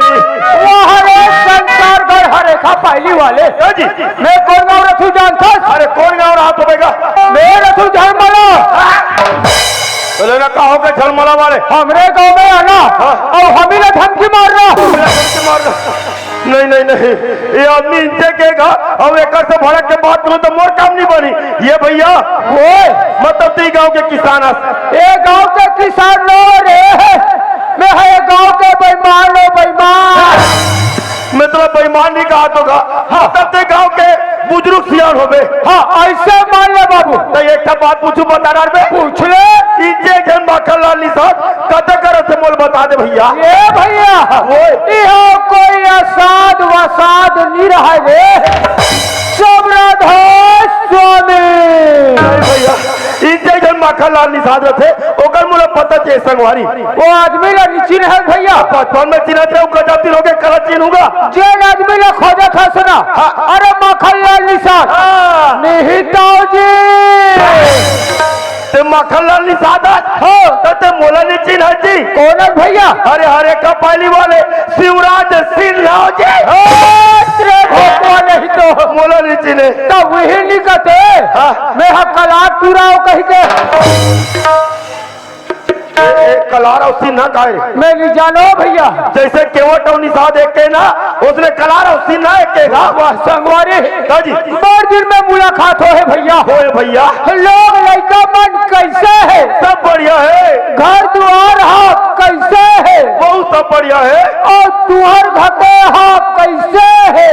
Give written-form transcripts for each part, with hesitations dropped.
वो हरे संसार गढ़ हरे खा पहली वाले जी मैं कौन गाँव रथू जानता? अरे कौन गाँव रहा तुम्हेगा? मैं रथू झलमला। बोले ना कहो के झलमला वाले हमरे गाँव में आना और हमी ने धमकी मारना। नहीं नहीं नहीं, ये आदमी इनसे कहेगा और एक से भड़क के बात करूं तो मोर काम नहीं बनी। ये भैया वो मतलब ती गांव के किसान ये गांव के किसान लो रे, मैं है गांव के बेईमान लो बेईमान। मतलब बेईमान नहीं कहा तो हाँ तब ते गांव के बुजुर्ग सियान हो गए। हाँ ऐसे मान ले बाबू। तो एक बात पूछू बता रहा पूछ ले। इनसे जन माखनलाल निषाद कत कर से मोल बता दे भैया। ये भैया वो कोई असाद वसाद नहीं रहा रे, सोमनाथ स्वामी भैया। इनसे जन माखनलाल निषाद थे ओकर मुझे पता चाहिए संगवारी वो आदमी ला निचिन है भैया। बचपन में चिन्ह थे गजाती लोगे कल चिन्हूंगा जेन आदमी ला खोजा था सुना। अरे माखनलाल निषाद निहिता जी ते माखनलाल निषाद हो ते मोला नहीं चिन्ह जी। कौन है भैया? अरे हरे का पहली वाले शिवराज सिन्हा जी नहीं तो मोला नहीं चिन्हे तब वही नहीं कहते। मैं कला पूरा कही के कलार और सिन्हा का मैं नहीं जानो भैया। जैसे केवट और निषाद एक के ना उसने कलार और सिन्हा एक के ना संगवारी जी बड़ दिन में मुलाकात हो है भैया। होए भैया लोग लड़का मन कैसे है? सब बढ़िया है। घर द्वार हा कैसे है? बहुत सब बढ़िया है। और तुहर घटे हा कैसे है?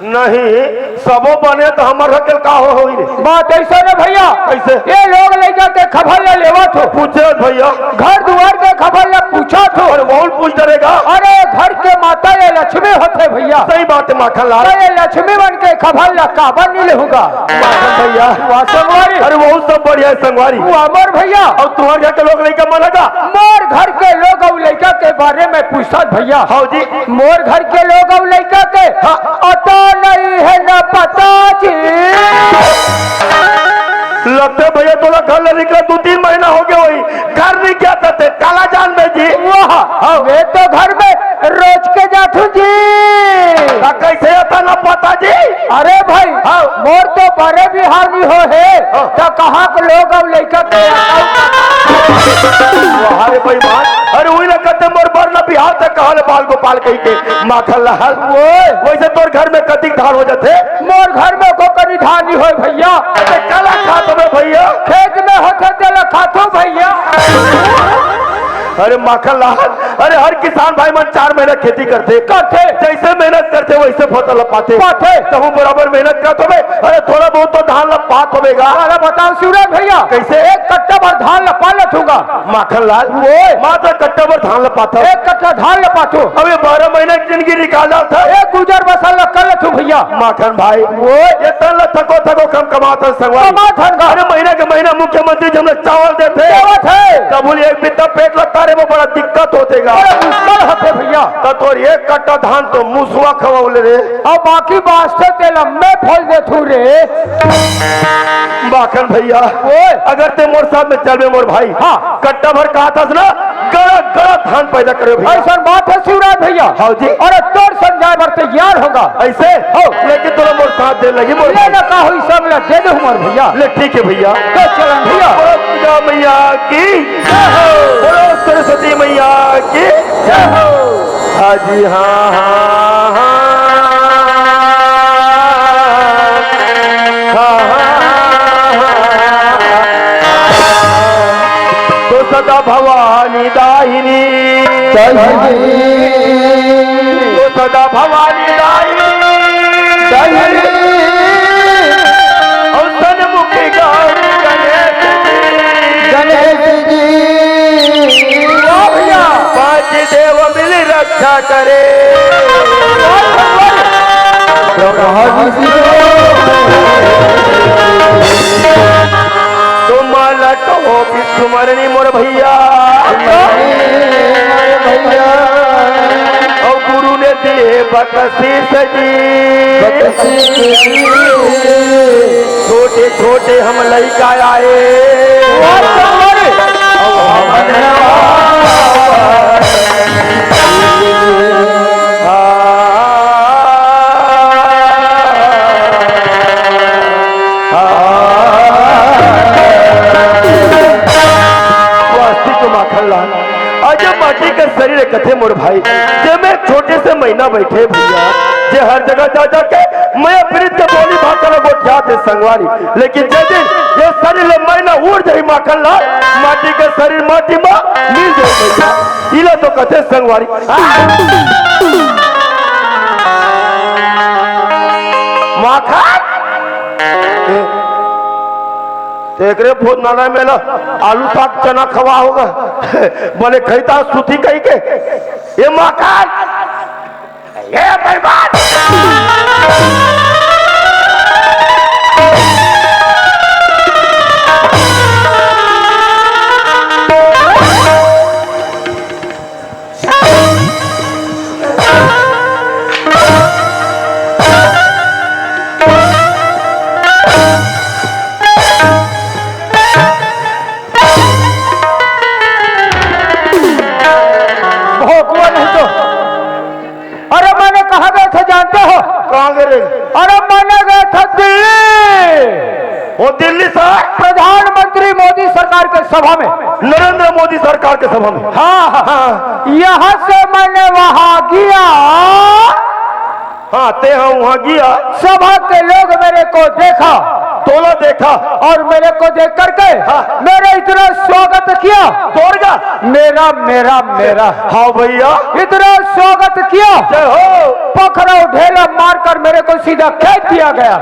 नहीं सबो बने तो हमार हकल का हो रे बात ऐसा ना भैया। कैसे? ये लोग लड़का के खबर ले लेवा थो पूछे भैया घर द्वार के खबर ले पूछा थो और बहुत पूछ डरेगा। अरे घर के माता ये लक्ष्मी होते भैया। सही बात है माखनलाल। ये लक्ष्मी बन के खबर ला काबर नहीं लेगा भैया संगवारी। अरे वो सब बढ़िया है संगवारी। वो अमर भैया और तुम्हारे घर के लोग लड़का मानेगा? मोर घर के लोग और लड़का के बारे में पूछता भैया। हाँ जी मोर घर के लोग और लड़का के अता नहीं है न पता जी। लगते भैया तोला घर ले निकला 2-3 महीना हो गया वही घर नहीं क्या करते काला जान में जी। वाह वे तो घर में रोज के जाथू जी। कैसे आता ना पता जी? अरे भाई मोर तो बड़े बिहारी हो है तो कहाँ के लोग और लड़का के अरे भाई मान अरे वही ना कहते मोर बर ना बिहार तक कहा बाल गोपाल कही के माखनलाल वो वैसे तोर घर में कतिक धान हो जाते? मोर घर में को कभी धान नहीं हो भैया। कला खाते में भैया खेत में होते तेल खातो भैया। अरे माखनलाल अरे हर किसान भाई मन 4 महीना खेती करते जैसे मेहनत करते वैसे फसल पाते तो हम बराबर मेहनत करते हो। अरे थोड़ा बहुत तो धान लपात होगा। अरे बताओ सूरज भैया कैसे? 1 कट्टा भर धान लपा लूंगा माखनलाल वो मात्र कट्टा भर धान लपाता 1 कट्टा धान लपातो। अब ये 12 महीने की जिंदगी निकाला था एक गुजर बसल कर लू भैया। माखन भाई वो ये तन थको थको कम कमाता संगवारी। अरे महीने के महीना मुख्यमंत्री जी हमें चावल देते तब बोलिए एक बिता पेट लगता है वो बड़ा दिक्कत होतेगा मुश्किल होते भैया। तो 1 कट्टा धान तो मुसवा खवाउले रे और बाकी वास्ते तेल मैं फल देथू रे माखन भैया। अगर ते मोर साथ में चलबे मोर भाई कट्टा भर कहा था ना गड़ा गड़ा धान पैदा करे ऐसा बात है शिवराज भैया। हाँ जी अरे तोर समझाए भर तैयार होगा ऐसे हो लेकिन तोरा मोर साथ दे लगी मोर ना कहो सब दे दो मोर भैया। ले ठीक है भैया तो चलन भैया। पूजा मैया की बोलो सरस्वती मैया की जय हो। हाँ जी हाँ हाँ तो सदा भवानी दाहिनी तो सदा भवानी दाहिनी और सन्मुखी गणेश जी 5 देव मिल रक्षा करे। तुम लटो विस्मरणी मोर भैया और गुरु ने दिए बकसीस जी। छोटे छोटे हम लड़का आए माखन लाल आज माटी के शरीर कथे मोर भाई जे मैं छोटे से महीना बैठे भैया जे हर जगह जा जाके मैं प्रीत के बोली भाषा में गोठियाते संगवारी लेकिन जे दिन ये शरीर महीना उड़ जाई माखन लाल माटी के शरीर माटी में मिल जाए भैया इला तो कथे संगवारी माखन एकरे भोज नाला में आलू साग चना खवा होगा बोले खैता सूती कही के ये मकान ये बर्बाद जानते हो कहाँ गए? अरे मैंने गए था दिल्ली। वो दिल्ली से प्रधानमंत्री मोदी सरकार के सभा में, नरेंद्र मोदी सरकार के सभा में। हाँ हाँ, यहाँ से मैंने वहाँ गया। हाँ ते हाँ वहाँ गया। सभा के लोग मेरे को देखा, तोला देखा और मेरे को देख करके मेरा इतना स्वागत किया। तोड़गा मेरा मेरा मेरा हाँ भैया इतना स्वागत किया। जय हो। पकड़ो ढेला मारकर मेरे को सीधा खेत दिया गया।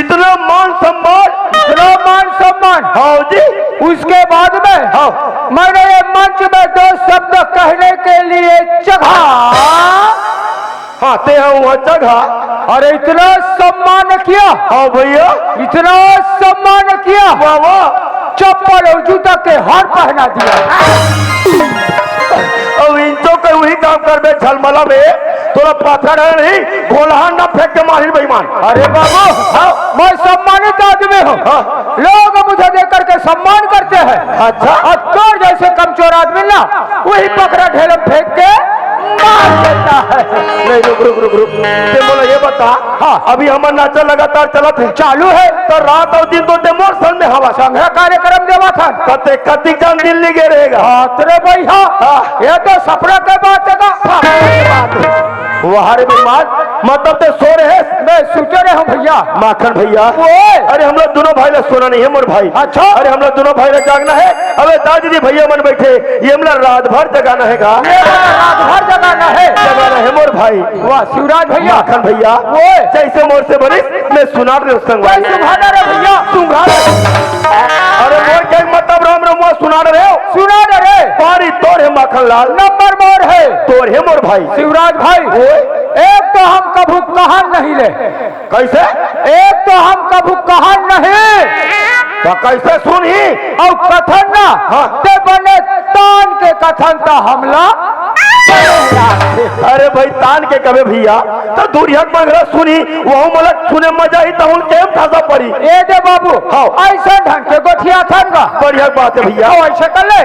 इतना मान सम्मान, इतना मान सम्मान। हाँ जी। उसके बाद में हाँ मैंने ये मंच में 2 शब्द कहने के लिए जगह। हाँ ते हाँ वहाँ जगह। अरे इतना सम्मान किया। हाँ भैया इतना सम्मान किया। वाह वाह। चप्पल और जूता के हार पहना दिया। अब इंचों के वही काम कर बे झलमला में थोड़ा पत्थर है नहीं गोलहान ना फेंक के माहिर बेईमान। अरे बाबू हाँ, मैं सम्मानित आदमी हूँ। हाँ। लोग मुझे देख करके सम्मान करते हैं। अच्छा। और तो जैसे कमजोर आदमी ना वही पकड़ा ढेला फेंक के मार देता है। नहीं रुक रुक रुक रुक ते बोला ये बता। हाँ अभी हमारा नाचा लगातार चलत है चालू है। तो रात और दिन तो डेमोर सन में हवा संघ कार्यक्रम देवा था। कते कति जान दिल्ली के रहेगा। तेरे भैया ये तो सपना के बात है। वहाँ रे बेईमान मतलब ते सो रहे हैं। मैं सुते रहे हूँ भैया। माखन भैया अरे हम लोग दोनों भाई ने सोना नहीं है मोर भाई। अच्छा। अरे हम लोग दोनों भाई ने जागना है। अबे दादी भैया मन बैठे ये हम लोग रात भर जगाना है। रात भर जगाना है। जगाना है मोर भाई। वाह शिवराज भैया। माखन भैया जैसे मोर से बड़ी मैं सुना रहे संग सुभाना रे भैया। अरे मोर के मतलब राम राम सुना रहे हो। सुना रे पारी तोड़ है माखन लाल नंबर मोर है। तोड़ है मोर भाई शिवराज भाई। एक तो हम कभू कहा नहीं ले। कैसे? एक तो हम कभू कहा नहीं तो कैसे सुनी और कथन ना। हाँ। ते बने तान के कथन का हमला। अरे भाई तान के कबे भैया तो दूरिया मंगला सुनी वह मलक सुने मजा ही तो केम खासा पड़ी। ए दे बाबू हाँ। ऐसा ढंग के गोठिया थनगा बढ़िया बात है भैया। ऐसे कर ले।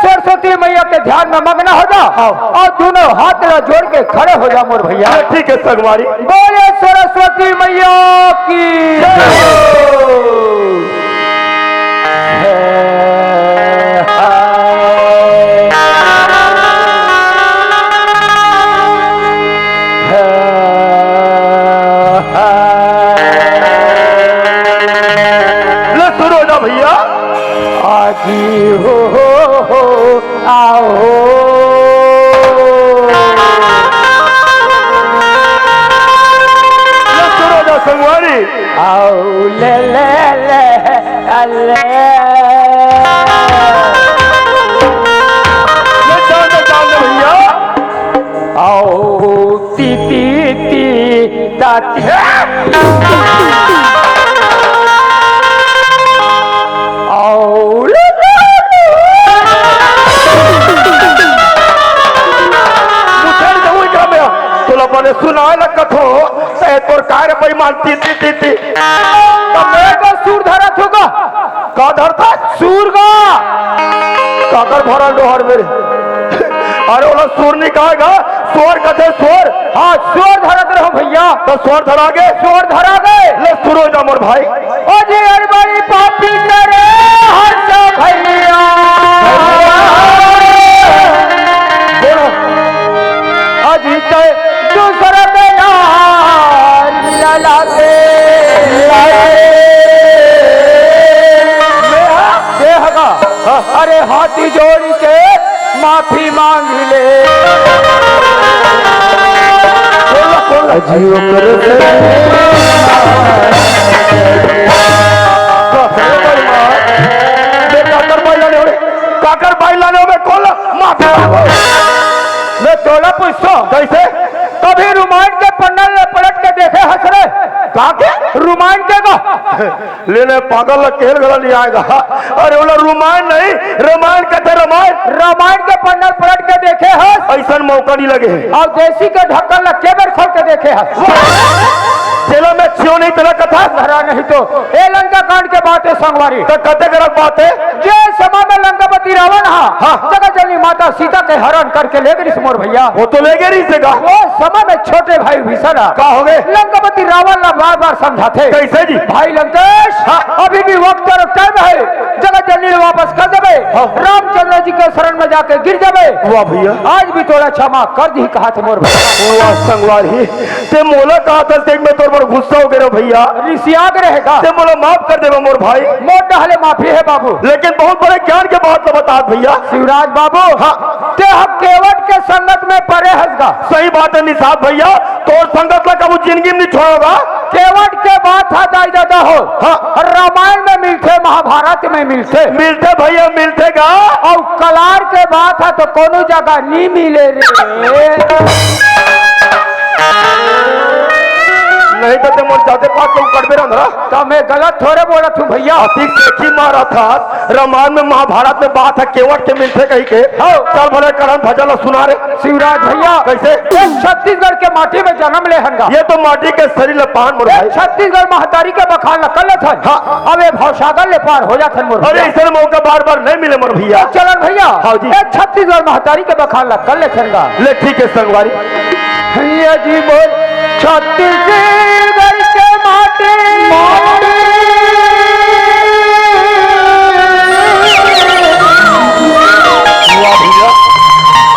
सरस्वती मैया के ध्यान में मग्न हो जा। हाँ। और दोनों हाथ जोड़ के खड़े हो जा मोर भैया। ठीक है संगवारी। बोले सरस्वती मैया की। शुरू हो जा भैया। आजी हो आओ शुरू हो जा संगवारी। आओ ले जान भैया। आओ ती ताती आओ मैंने सुना कथो तोर कार बेईमान तीती तीती तो मैं तो सूर धरा थूगा। का धरता सूर का काकर भरा डोहर मेरे। अरे वाला सूर निकालेगा सोर कथे सोर। हाँ सोर धरत रहो भैया। तो सोर धरा गए सोर धरा गए। ले शुरू हो जा मोर भाई। ओ जी अरे बड़ी पापी करे हर्ष भैया। का अरे हाथी जोड़ी के माफी मांग ले अजियो कर काकर भाई लाने में कौन माफी मांगो मैं तोला पूछता हूँ कैसे कभी रुमांड के पन्नल ने पलट के देखे हंस रहे कहा के रुमांड के का लेने पागल खेल गला नहीं आएगा अरे बोला रुमायण नहीं रामायण कहते रामायण रामायण के पन्नल पलट के देखे हंस ऐसा मौका नहीं लगे और देसी के ढक्कन ल केबर खोल के देखे हंस चलो मैं क्यों नहीं तेरा कथा भरा नहीं तो ए लंका कांड के बात है संगवारी तो कते गलत बात है जे समय में लंकापति रावण हाँ जगह जननी माता सीता के हरण करके ले गई मोर भैया वो तो ले गए नहीं से का वो समय में छोटे भाई भीषण का हो गए लंकापति रावण ने बार बार समझाते कैसे जी भाई लंकेश अभी भी वक्त और टाइम है जगत जननी वापस कर देवे रामचंद्र जी के शरण में जाके गिर जावे वाह भैया आज भी थोड़ा क्षमा कर दी कहा थे मोर भैया वाह संगवारी ते मोला कहा था देख में तोर पर गुस्सा हो गया भैया ऋषियाग रहेगा ते मोला माफ कर देवा मोर भाई मोर डहले माफी है बाबू लेकिन बहुत बड़े ज्ञान के बात तो बता भैया शिवराज बाबू हाँ ते हम केवट के संगत में परे हंसगा सही बात है निसाब भैया तो संगत लगा वो जिंदगी में नहीं छोड़ोगा केवट के बात था दाई दादा हो हाँ रामायण में मिलते महाभारत में मिलते भैया मिलते का और कलार के बात है तो कोनो जगह नहीं मिले रे नहीं तो ते मोर जाते पास तो कटबे रहा तो मैं गलत थोड़े बोला तू भैया अतीक से की मारा था रामायण में महाभारत में बात है केवट के मिलते कहीं के चल भले करण भजन सुना रे शिवराज भैया कैसे छत्तीसगढ़ के माटी में जन्म ले हंगा ये तो माटी के शरीर ले पान मोर भाई छत्तीसगढ़ महतारी के बखान कर ले अब ये भवसागर ले पार हो जाते मोर अरे ऐसे मौका बार बार नहीं मिले मोर भैया चलन भैया हाँ जी छत्तीसगढ़ महतारी के बखान कर ले छंगा ले ठीक है संगवारी भैया जी बोल छत्तीसगढ़ के माटी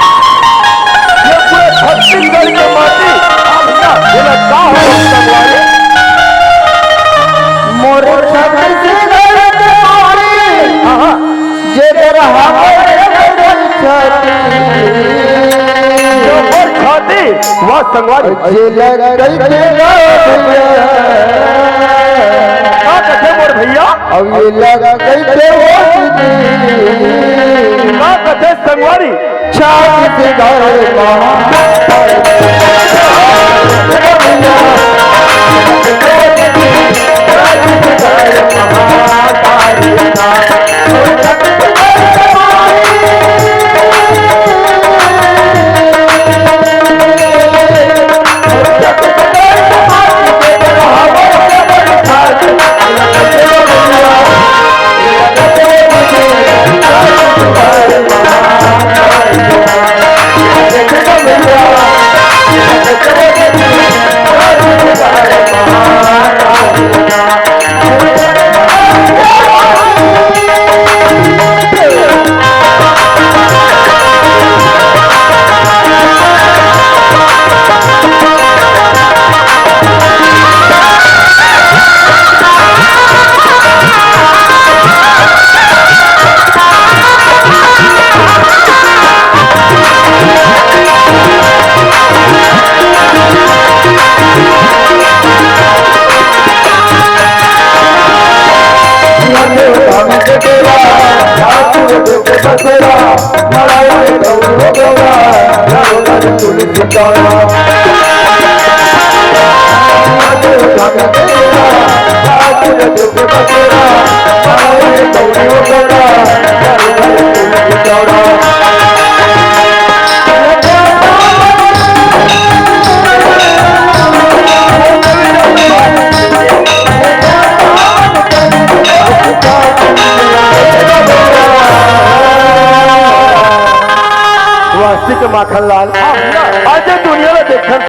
ये पूरे छत्तीसगढ़ के माटी मोर छत्तीसगढ़ के माटी जे रहा वह संगवारी मोर भैया कथे संगवारी माखन लाल आज दुनिया में देखा